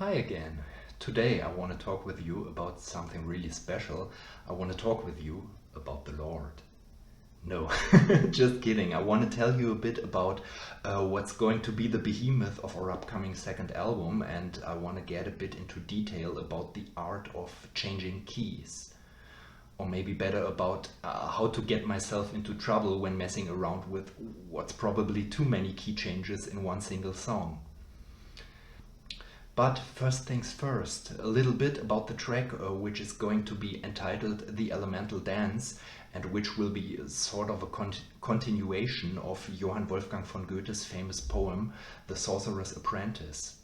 Hi again. Today I want to talk with you about something really special. I want to talk with you about the Lord. No, just kidding. I want to tell you a bit about what's going to be the behemoth of our upcoming second album, and I want to get a bit into detail about the art of changing keys. Or maybe better about how to get myself into trouble when messing around with what's probably too many key changes in one single song. But first things first, a little bit about the track, which is going to be entitled The Elemental Dance, and which will be sort of a continuation of Johann Wolfgang von Goethe's famous poem, The Sorcerer's Apprentice.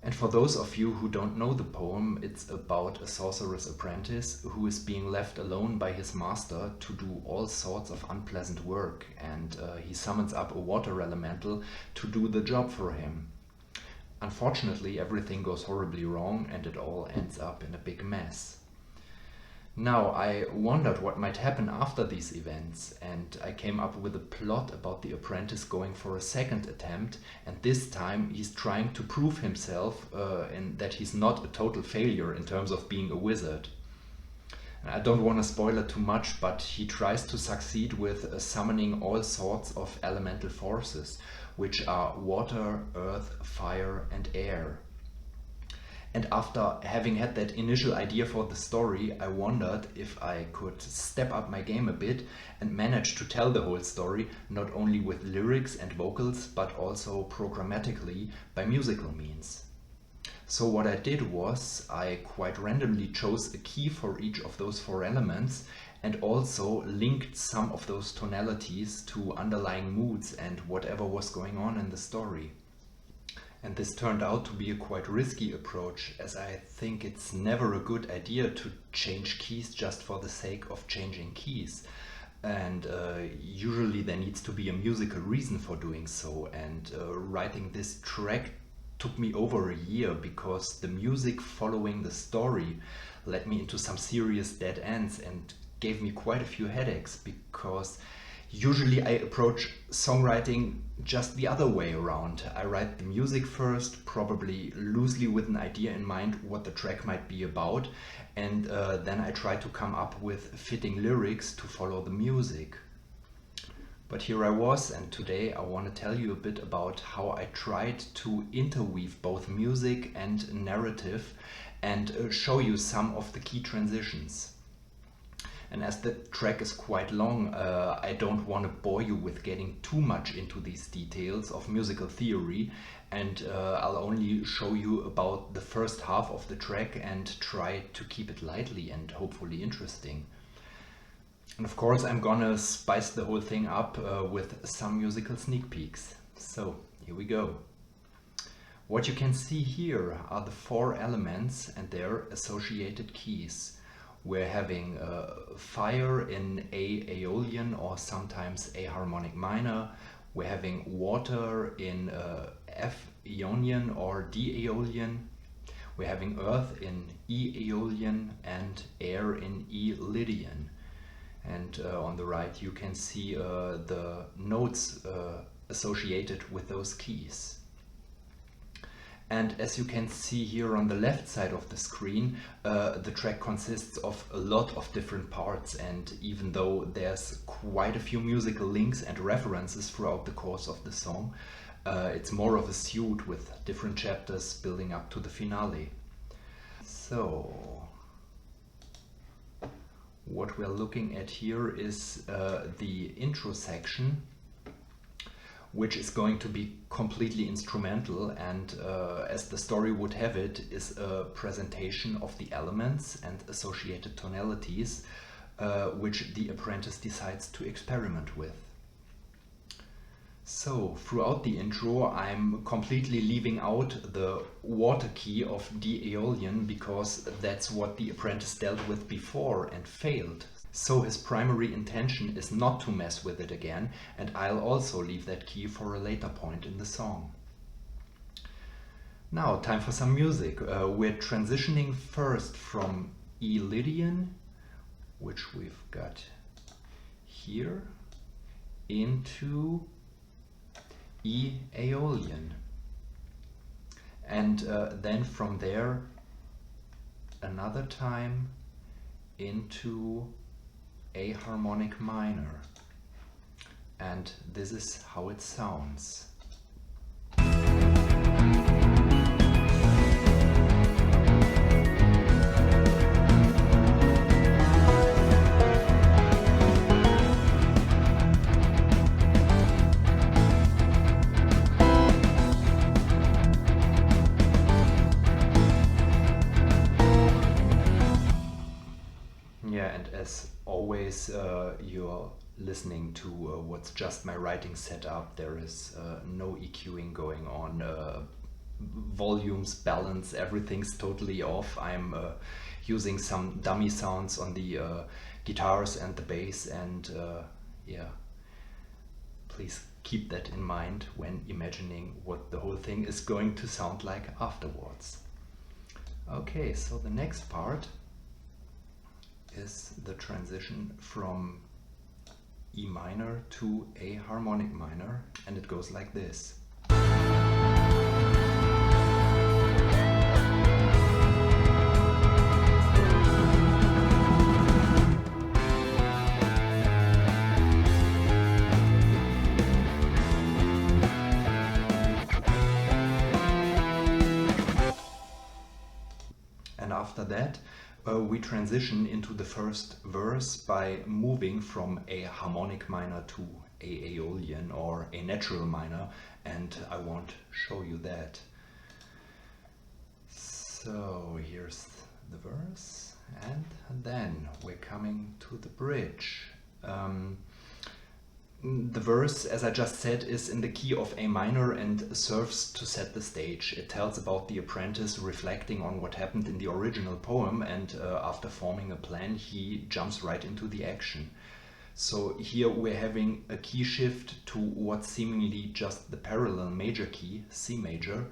And for those of you who don't know the poem, it's about a sorcerer's apprentice who is being left alone by his master to do all sorts of unpleasant work, and he summons up a water elemental to do the job for him. Unfortunately, everything goes horribly wrong and it all ends up in a big mess. Now, I wondered what might happen after these events, and I came up with a plot about the apprentice going for a second attempt, and this time he's trying to prove himself and that he's not a total failure in terms of being a wizard. I don't want to spoil it too much, but he tries to succeed with summoning all sorts of elemental forces, which are water, earth, fire, and air. And after having had that initial idea for the story, I wondered if I could step up my game a bit and manage to tell the whole story not only with lyrics and vocals, but also programmatically by musical means. So what I did was I quite randomly chose a key for each of those four elements and also linked some of those tonalities to underlying moods and whatever was going on in the story. And this turned out to be a quite risky approach, as I think it's never a good idea to change keys just for the sake of changing keys. And usually there needs to be a musical reason for doing so, and writing this track took me over a year because the music following the story led me into some serious dead ends and gave me quite a few headaches, because usually I approach songwriting just the other way around. I write the music first, probably loosely with an idea in mind what the track might be about, and then I try to come up with fitting lyrics to follow the music. But here I was, and today I want to tell you a bit about how I tried to interweave both music and narrative and show you some of the key transitions. And as the track is quite long, I don't want to bore you with getting too much into these details of musical theory, and I'll only show you about the first half of the track and try to keep it lively and hopefully interesting. And of course I'm gonna spice the whole thing up with some musical sneak peeks. So here we go. What you can see here are the four elements and their associated keys. We're having fire in A Aeolian or sometimes A harmonic minor. We're having water in F Ionian or D Aeolian. We're having earth in E Aeolian and air in E Lydian. And on the right you can see the notes associated with those keys. And as you can see here on the left side of the screen, the track consists of a lot of different parts, and even though there's quite a few musical links and references throughout the course of the song, it's more of a suite with different chapters building up to the finale. So what we're looking at here is the intro section, which is going to be completely instrumental, and as the story would have it, is a presentation of the elements and associated tonalities which the apprentice decides to experiment with. So throughout the intro I'm completely leaving out the water key of D Aeolian because that's what the apprentice dealt with before and failed. So his primary intention is not to mess with it again, and I'll also leave that key for a later point in the song. Now, time for some music. We're transitioning first from E Lydian, which we've got here, into E Aeolian. and then from there another time into A harmonic minor, and this is how it sounds. Yeah, and as always, you're listening to what's just my writing setup. There is no EQing going on. Volumes, balance, everything's totally off. I'm using some dummy sounds on the guitars and the bass, and yeah, please keep that in mind when imagining what the whole thing is going to sound like afterwards. Okay, so the next part is the transition from E minor to A harmonic minor, and it goes like this. And after that, we transition into the first verse by moving from a harmonic minor to a Aeolian or a natural minor, and I won't show you that. So here's the verse, and then we're coming to the bridge. The verse, as I just said, is in the key of A minor and serves to set the stage. It tells about the apprentice reflecting on what happened in the original poem, and after forming a plan, he jumps right into the action. So here we're having a key shift to what's seemingly just the parallel major key, C major,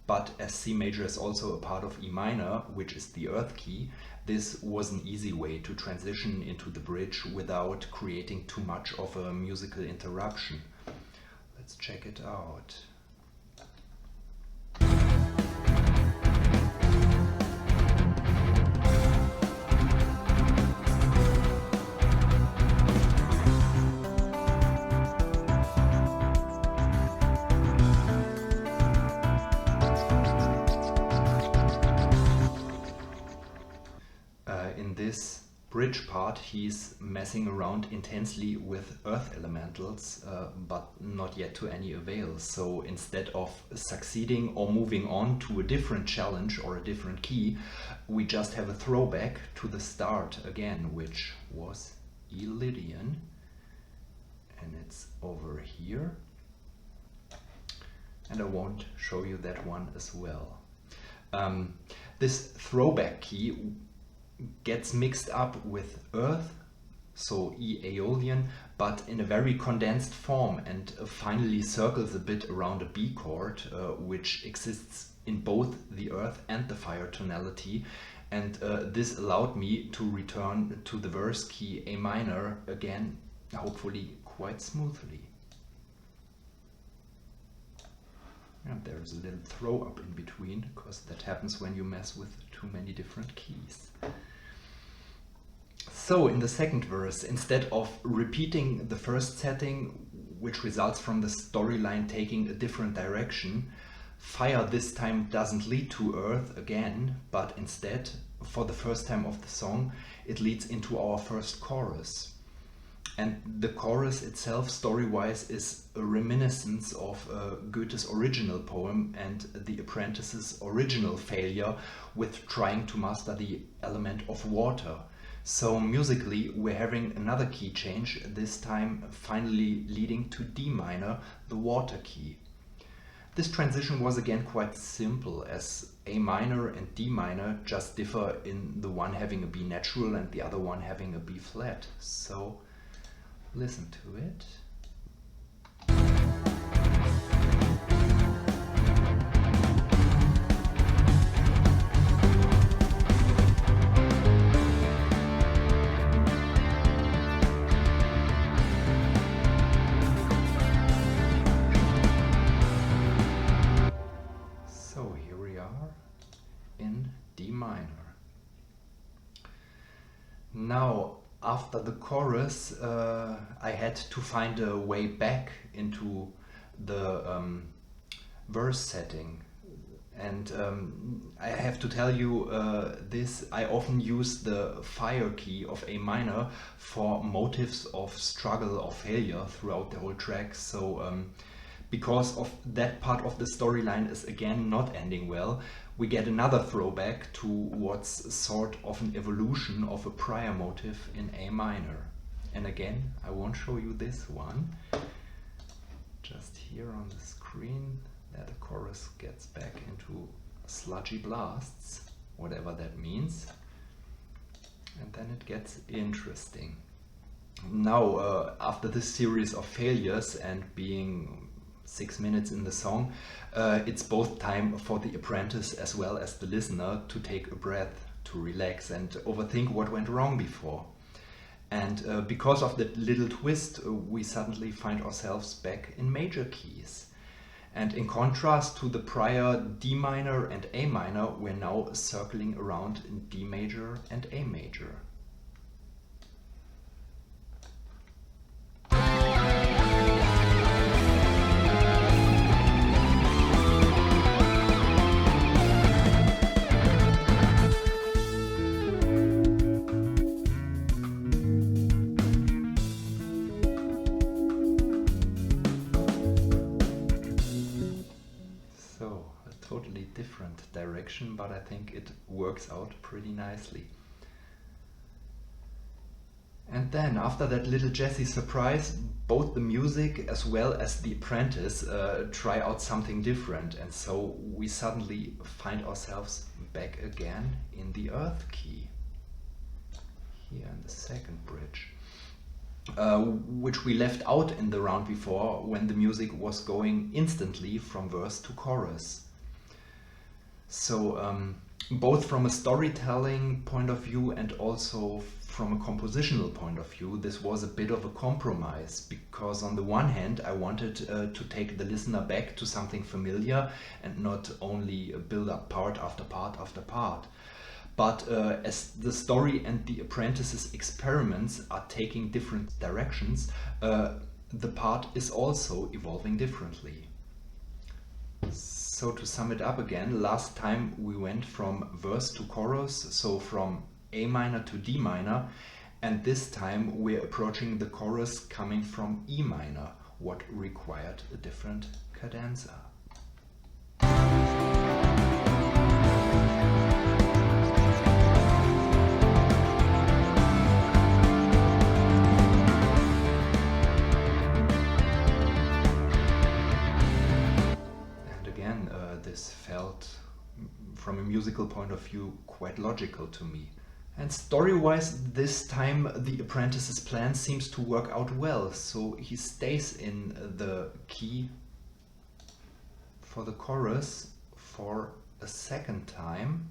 but as C major is also a part of E minor, which is the earth key, this was an easy way to transition into the bridge without creating too much of a musical interruption. Let's check it out. In this bridge part, he's messing around intensely with earth elementals, but not yet to any avail. So instead of succeeding or moving on to a different challenge or a different key, we just have a throwback to the start again, which was E Lydian, and it's over here. And I won't show you that one as well. This throwback key gets mixed up with earth, so E Aeolian, but in a very condensed form, and finally circles a bit around a B chord, which exists in both the earth and the fire tonality, and this allowed me to return to the verse key A minor again, hopefully quite smoothly. And there's a little throw up in between, because that happens when you mess with too many different keys. So in the second verse, instead of repeating the first setting, which results from the storyline taking a different direction, fire this time doesn't lead to earth again, but instead, for the first time of the song, it leads into our first chorus. And the chorus itself, story-wise, is a reminiscence of Goethe's original poem and the apprentice's original failure with trying to master the element of water. So musically, we're having another key change, this time finally leading to D minor, the water key. This transition was again quite simple, as A minor and D minor just differ in the one having a B natural and the other one having a B flat. So listen to it. So here Now, after the chorus, I had to find a way back into the verse setting. And I have to tell you this, I often use the fire key of A minor for motives of struggle or failure throughout the whole track. So because of that part of the storyline is again not ending well, we get another throwback to what's sort of an evolution of a prior motive in A minor. And again, I won't show you this one. Just here on the screen, there the chorus gets back into sludgy blasts, whatever that means. And then it gets interesting. Now, after this series of failures and being 6 minutes in the song, it's both time for the apprentice as well as the listener to take a breath, to relax and overthink what went wrong before. And because of that little twist, we suddenly find ourselves back in major keys. And in contrast to the prior D minor and A minor, we're now circling around in D major and A major. Totally different direction, but I think it works out pretty nicely. And then after that little jazzy surprise, both the music as well as the apprentice try out something different, and so we suddenly find ourselves back again in the earth key, here in the second bridge. Which we left out in the round before when the music was going instantly from verse to chorus. So both from a storytelling point of view and also from a compositional point of view, this was a bit of a compromise, because on the one hand I wanted to take the listener back to something familiar and not only build up part after part after part. But as the story and the apprentice's experiments are taking different directions, the part is also evolving differently. So to sum it up again, last time we went from verse to chorus, so from A minor to D minor, and this time we're approaching the chorus coming from E minor, what required a different cadenza. This felt, from a musical point of view, quite logical to me. And story-wise, this time the apprentice's plan seems to work out well, so he stays in the key for the chorus for a second time,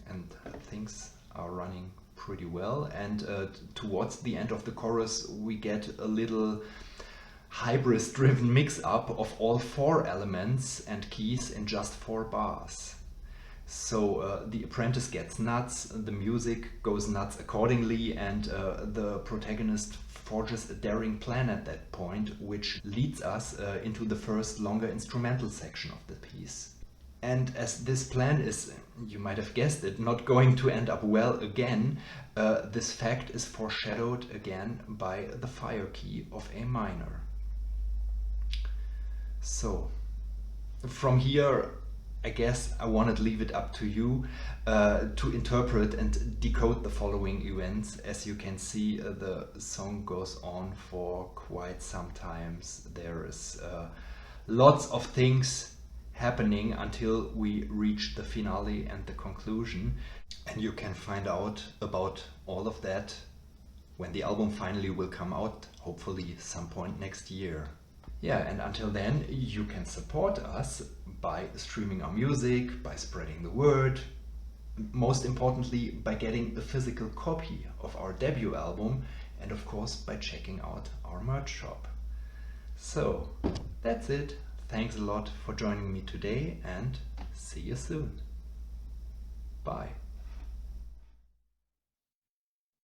and things are running pretty well. And towards the end of the chorus we get a little hybris-driven mix-up of all 4 elements and keys in just 4 bars. So the apprentice gets nuts, the music goes nuts accordingly, and the protagonist forges a daring plan at that point, which leads us into the first longer instrumental section of the piece. And as this plan is, you might have guessed it, not going to end up well again, this fact is foreshadowed again by the fire key of A minor. So, from here, I guess I want to leave it up to you to interpret and decode the following events. As you can see, the song goes on for quite some time. There is lots of things happening until we reach the finale and the conclusion. And you can find out about all of that when the album finally will come out, hopefully some point next year. Yeah, and until then, you can support us by streaming our music, by spreading the word, most importantly by getting a physical copy of our debut album, and of course by checking out our merch shop. So, that's it. Thanks a lot for joining me today, and see you soon. Bye.